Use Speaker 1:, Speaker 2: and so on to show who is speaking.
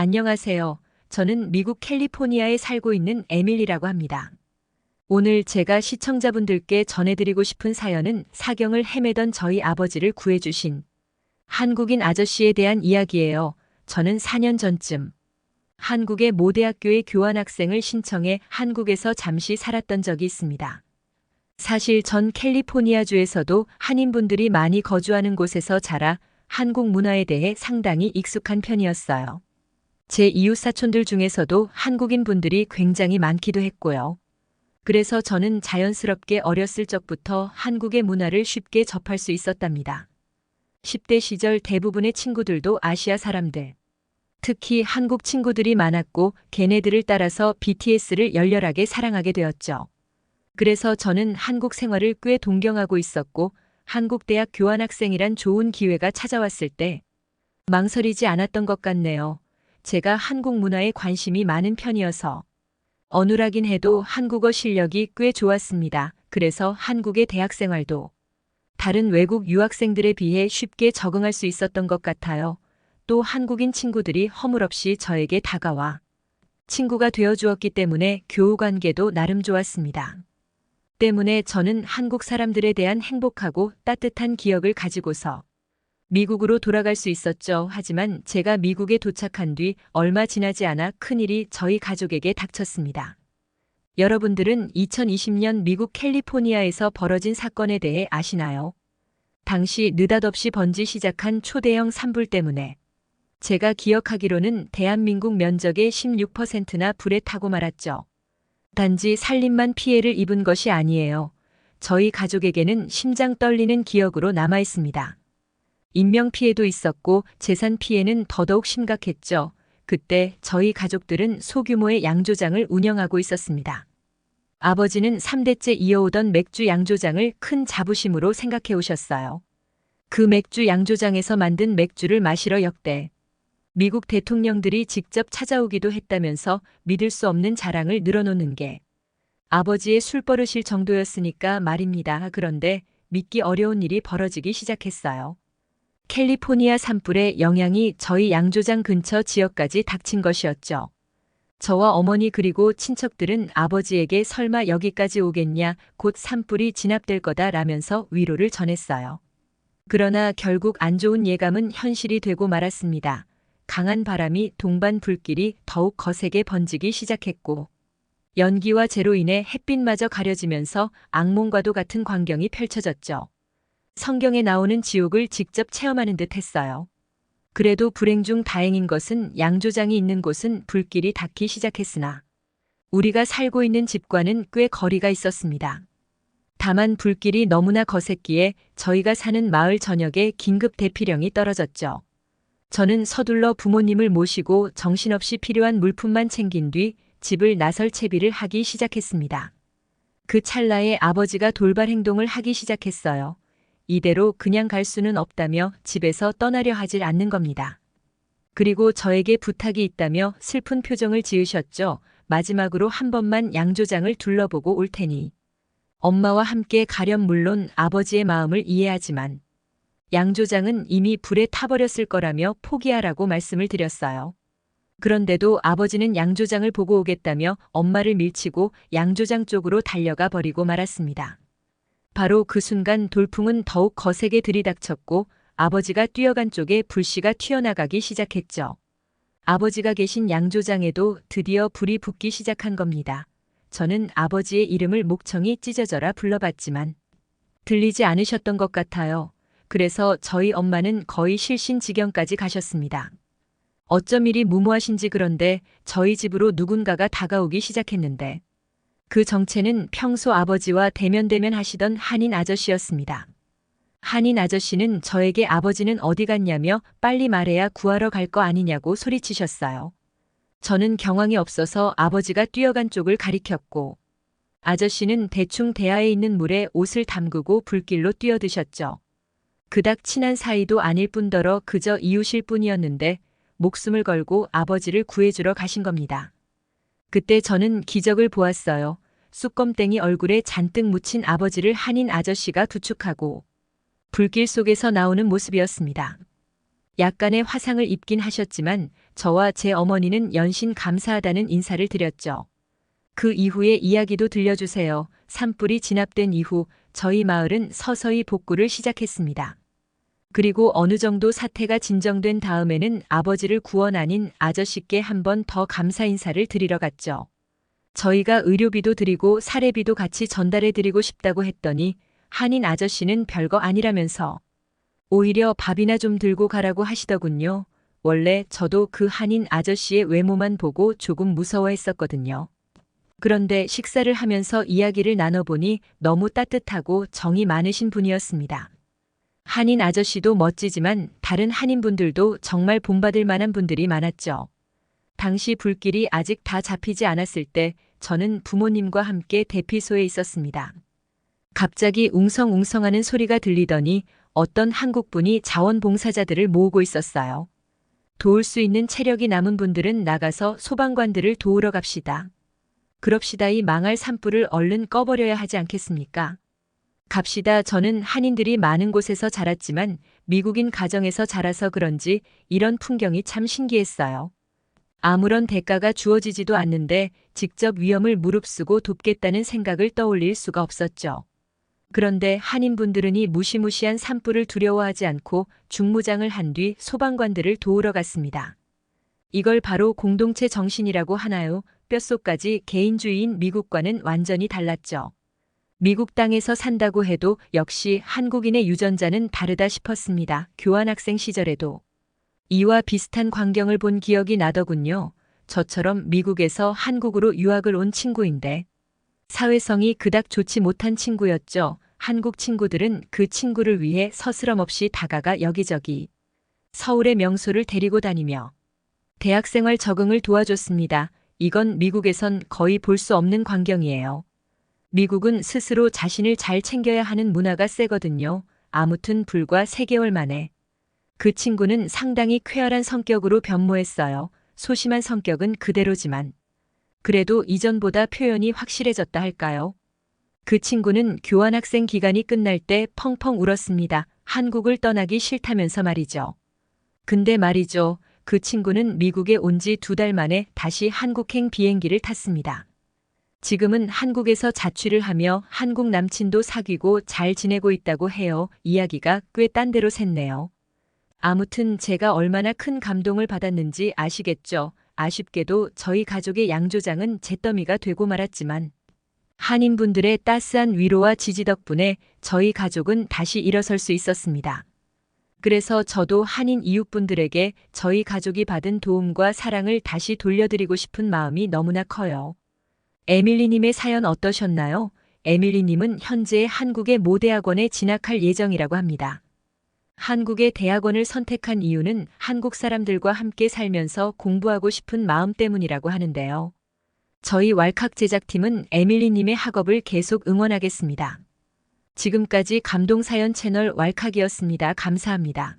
Speaker 1: 안녕하세요. 저는 미국 캘리포니아에 살고 있는 에밀리라고 합니다. 오늘 제가 시청자분들께 전해드리고 싶은 사연은 사경을 헤매던 저희 아버지를 구해주신 한국인 아저씨에 대한 이야기예요. 저는 4년 전쯤 한국의 모 대학교에 교환학생을 신청해 한국에서 잠시 살았던 적이 있습니다. 사실 전 캘리포니아주에서도 한인분들이 많이 거주하는 곳에서 자라 한국 문화에 대해 상당히 익숙한 편이었어요. 제 이웃사촌들 중에서도 한국인 분들이 굉장히 많기도 했고요. 그래서 저는 자연스럽게 어렸을 적부터 한국의 문화를 쉽게 접할 수 있었답니다. 10대 시절 대부분의 친구들도 아시아 사람들, 특히 한국 친구들이 많았고 걔네들을 따라서 BTS를 열렬하게 사랑하게 되었죠. 그래서 저는 한국 생활을 꽤 동경하고 있었고 한국 대학 교환학생이란 좋은 기회가 찾아왔을 때 망설이지 않았던 것 같네요. 제가 한국 문화에 관심이 많은 편이어서 어눌하긴 해도 한국어 실력이 꽤 좋았습니다. 그래서 한국의 대학 생활도 다른 외국 유학생들에 비해 쉽게 적응할 수 있었던 것 같아요. 또 한국인 친구들이 허물없이 저에게 다가와 친구가 되어 주었기 때문에 교우 관계도 나름 좋았습니다. 때문에 저는 한국 사람들에 대한 행복하고 따뜻한 기억을 가지고서 미국으로 돌아갈 수 있었죠. 하지만 제가 미국에 도착한 뒤 얼마 지나지 않아 큰일이 저희 가족에게 닥쳤습니다. 여러분들은 2020년 미국 캘리포니아에서 벌어진 사건에 대해 아시나요? 당시 느닷없이 번지 시작한 초대형 산불 때문에 제가 기억하기로는 대한민국 면적의 16%나 불에 타고 말았죠. 단지 살림만 피해를 입은 것이 아니에요. 저희 가족에게는 심장 떨리는 기억으로 남아 있습니다. 인명피해도 있었고 재산 피해는 더더욱 심각했죠. 그때 저희 가족들은 소규모의 양조장을 운영하고 있었습니다. 아버지는 3대째 이어오던 맥주 양조장을 큰 자부심으로 생각해 오셨어요. 그 맥주 양조장에서 만든 맥주를 마시러 역대 미국 대통령들이 직접 찾아오기도 했다면서 믿을 수 없는 자랑을 늘어놓는 게 아버지의 술버릇일 정도였으니까 말입니다. 그런데 믿기 어려운 일이 벌어지기 시작했어요. 캘리포니아 산불의 영향이 저희 양조장 근처 지역까지 닥친 것이었죠. 저와 어머니 그리고 친척들은 아버지에게 설마 여기까지 오겠냐, 곧 산불이 진압될 거다라면서 위로를 전했어요. 그러나 결국 안 좋은 예감은 현실이 되고 말았습니다. 강한 바람이 동반 불길이 더욱 거세게 번지기 시작했고 연기와 재로 인해 햇빛마저 가려지면서 악몽과도 같은 광경이 펼쳐졌죠. 성경에 나오는 지옥을 직접 체험하는 듯 했어요. 그래도 불행 중 다행인 것은 양조장이 있는 곳은 불길이 닿기 시작했으나 우리가 살고 있는 집과는 꽤 거리가 있었습니다. 다만 불길이 너무나 거셌기에 저희가 사는 마을 전역에 긴급 대피령이 떨어졌죠. 저는 서둘러 부모님을 모시고 정신없이 필요한 물품만 챙긴 뒤 집을 나설 채비를 하기 시작했습니다. 그 찰나에 아버지가 돌발 행동을 하기 시작했어요. 이대로 그냥 갈 수는 없다며 집에서 떠나려 하질 않는 겁니다. 그리고 저에게 부탁이 있다며 슬픈 표정을 지으셨죠. 마지막으로 한 번만 양조장을 둘러보고 올 테니 엄마와 함께 가렴. 물론 아버지의 마음을 이해하지만 양조장은 이미 불에 타버렸을 거라며 포기하라고 말씀을 드렸어요. 그런데도 아버지는 양조장을 보고 오겠다며 엄마를 밀치고 양조장 쪽으로 달려가 버리고 말았습니다. 바로 그 순간 돌풍은 더욱 거세게 들이닥쳤고 아버지가 뛰어간 쪽에 불씨가 튀어나가기 시작했죠. 아버지가 계신 양조장에도 드디어 불이 붙기 시작한 겁니다. 저는 아버지의 이름을 목청이 찢어져라 불러봤지만 들리지 않으셨던 것 같아요. 그래서 저희 엄마는 거의 실신 지경까지 가셨습니다. 어쩜 이리 무모하신지. 그런데 저희 집으로 누군가가 다가오기 시작했는데 그 정체는 평소 아버지와 대면대면 하시던 한인 아저씨였습니다. 한인 아저씨는 저에게 아버지는 어디 갔냐며 빨리 말해야 구하러 갈 거 아니냐고 소리치셨어요. 저는 경황이 없어서 아버지가 뛰어간 쪽을 가리켰고 아저씨는 대충 대야에 있는 물에 옷을 담그고 불길로 뛰어드셨죠. 그닥 친한 사이도 아닐 뿐더러 그저 이웃일 뿐이었는데 목숨을 걸고 아버지를 구해주러 가신 겁니다. 그때 저는 기적을 보았어요. 쑥검땡이 얼굴에 잔뜩 묻힌 아버지를 한인 아저씨가 부축하고 불길 속에서 나오는 모습이었습니다. 약간의 화상을 입긴 하셨지만 저와 제 어머니는 연신 감사하다는 인사를 드렸죠. 그 이후의 이야기도 들려주세요. 산불이 진압된 이후 저희 마을은 서서히 복구를 시작했습니다. 그리고 어느 정도 사태가 진정된 다음에는 아버지를 구원 아닌 아저씨께 한 번 더 감사 인사를 드리러 갔죠. 저희가 의료비도 드리고 사례비도 같이 전달해 드리고 싶다고 했더니 한인 아저씨는 별거 아니라면서 오히려 밥이나 좀 들고 가라고 하시더군요. 원래 저도 그 한인 아저씨의 외모만 보고 조금 무서워했었거든요. 그런데 식사를 하면서 이야기를 나눠보니 너무 따뜻하고 정이 많으신 분이었습니다. 한인 아저씨도 멋지지만 다른 한인분들도 정말 본받을 만한 분들이 많았죠. 당시 불길이 아직 다 잡히지 않았을 때 저는 부모님과 함께 대피소에 있었습니다. 갑자기 웅성웅성하는 소리가 들리더니 어떤 한국분이 자원봉사자들을 모으고 있었어요. 도울 수 있는 체력이 남은 분들은 나가서 소방관들을 도우러 갑시다. 그럽시다. 이 망할 산불을 얼른 꺼버려야 하지 않겠습니까? 갑시다. 저는 한인들이 많은 곳에서 자랐지만 미국인 가정에서 자라서 그런지 이런 풍경이 참 신기했어요. 아무런 대가가 주어지지도 않는데 직접 위험을 무릅쓰고 돕겠다는 생각을 떠올릴 수가 없었죠. 그런데 한인분들은 이 무시무시한 산불을 두려워하지 않고 중무장을 한 뒤 소방관들을 도우러 갔습니다. 이걸 바로 공동체 정신이라고 하나요? 뼛속까지 개인주의인 미국과는 완전히 달랐죠. 미국 땅에서 산다고 해도 역시 한국인의 유전자는 다르다 싶었습니다. 교환학생 시절에도 이와 비슷한 광경을 본 기억이 나더군요. 저처럼 미국에서 한국으로 유학을 온 친구인데 사회성이 그닥 좋지 못한 친구였죠. 한국 친구들은 그 친구를 위해 서스럼없이 다가가 여기저기 서울의 명소를 데리고 다니며 대학생활 적응을 도와줬습니다. 이건 미국에선 거의 볼 수 없는 광경이에요. 미국은 스스로 자신을 잘 챙겨야 하는 문화가 세거든요. 아무튼 불과 3개월 만에 그 친구는 상당히 쾌활한 성격으로 변모했어요. 소심한 성격은 그대로지만 그래도 이전보다 표현이 확실해졌다 할까요? 그 친구는 교환학생 기간이 끝날 때 펑펑 울었습니다. 한국을 떠나기 싫다면서 말이죠. 근데 말이죠. 그 친구는 미국에 온 지 2달 만에 다시 한국행 비행기를 탔습니다. 지금은 한국에서 자취를 하며 한국 남친도 사귀고 잘 지내고 있다고 해요. 이야기가 꽤 딴 데로 샜네요. 아무튼 제가 얼마나 큰 감동을 받았는지 아시겠죠? 아쉽게도 저희 가족의 양조장은 잿더미가 되고 말았지만 한인분들의 따스한 위로와 지지 덕분에 저희 가족은 다시 일어설 수 있었습니다. 그래서 저도 한인 이웃분들에게 저희 가족이 받은 도움과 사랑을 다시 돌려드리고 싶은 마음이 너무나 커요. 에밀리님의 사연 어떠셨나요? 에밀리님은 현재 한국의 모 대학원에 진학할 예정이라고 합니다. 한국의 대학원을 선택한 이유는 한국 사람들과 함께 살면서 공부하고 싶은 마음 때문이라고 하는데요. 저희 왈칵 제작팀은 에밀리님의 학업을 계속 응원하겠습니다. 지금까지 감동사연 채널 왈칵이었습니다. 감사합니다.